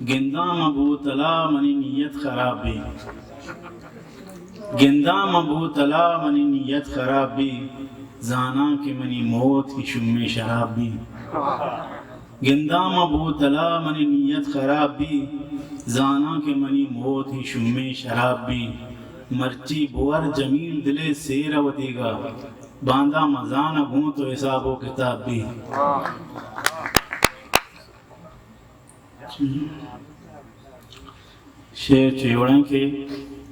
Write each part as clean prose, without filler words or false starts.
گندام ابو تلا منی نیت خراب بھی، گندام ابو تلا منی نیت خراب بھی، زانا کہ منی موت کی شم شراب بھی، گندام ابو تلا منی نیت خراب بھی، زانا کہ منی موت ہی شم شراب بھی، مرچی بور جمیل دلے سیر وتی گا، باندھا مزانہ گوں تو حساب و کتاب بھی۔ شیر چیوڑیں کہ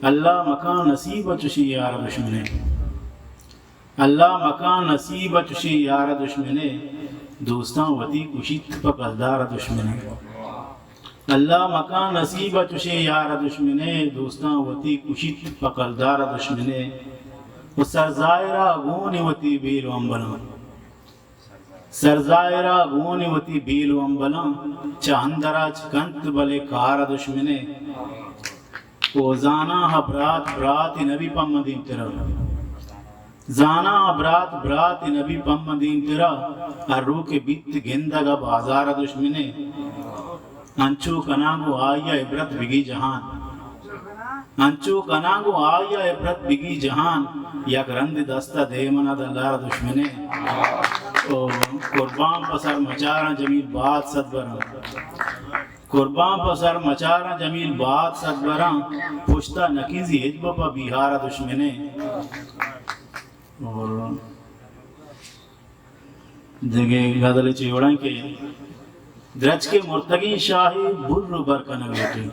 اللہ مکان نصیب چشی یار دشمنے، اللہ مکان نصیب چشی یار دشمنے، دوستاں وتی کشید پکلدار دشمنے، اللہ مکان نصیب چشی یار دشمنے، دوستاں وتی کشید پکلدار دشمنے، و سرزائرہ گونی وتی بیل و امبلاں، سرزائرہ گونی وتی بیل و امبلاں، چاندرہ چکنت بلے کار دشمنے، او زانا برات برات نبی پم مدین ترا، زانا برات برات نبی پم مدین ترا، ارو کے بیت گندگا بازار دشمنے، انچو کناگو آیا عبرت بگی جہان، انچو کناگو آیا عبرت بگی جہان، یک رند دستہ دے منا دلار دشمنے، قربان پسر مچارا جمیل بات صد بران، قربان پسر مچارا جمیل بات صد بران، پشتا نکیزی حجب پا بیہارا دشمنے، اور دیکھے غزل چیوڑیں کہ درج کے مرتگی شاہی بر برکنگ لوٹی،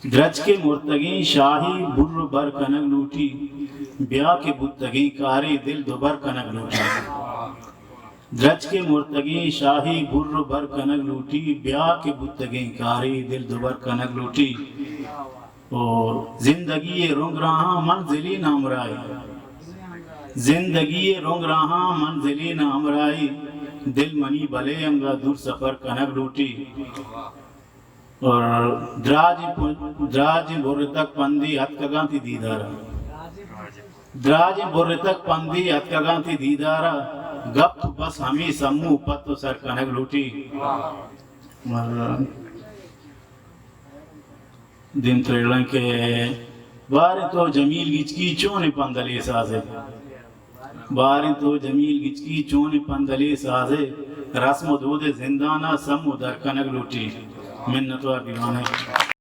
درج کے مرتگی شاہی بر برکنگ لوٹی، بیا کے بتگی کاری دل دوبر کنگ لوٹی، درج کے مرتگی شاہی بر برکنگ لوٹی، بیا کے بتگی کاری دل دوبر کنگ لوٹی، اور زندگی رنگ رہاں منزلی نامرائی، زندگی رنگ رہاں منزلی نامرائی، دل منی بلے انگا دور سفر کنگ لوٹی، اور دراج برتک پندی ہتھ کگاں تھی دیدارا، دراج برتک پندی ہتھ کگاں تھی دیدارا، گپ بس ہمیں سمو پتو سر کنگ لوٹی، دن تریڑن کے باری تو جمیل گچکی چونی پندلی سازے، باری تو جمیل گچکی چونی پندلی سازے، رسم و دود زندانہ سمو در کنگ لوٹی، منت و دیوانے۔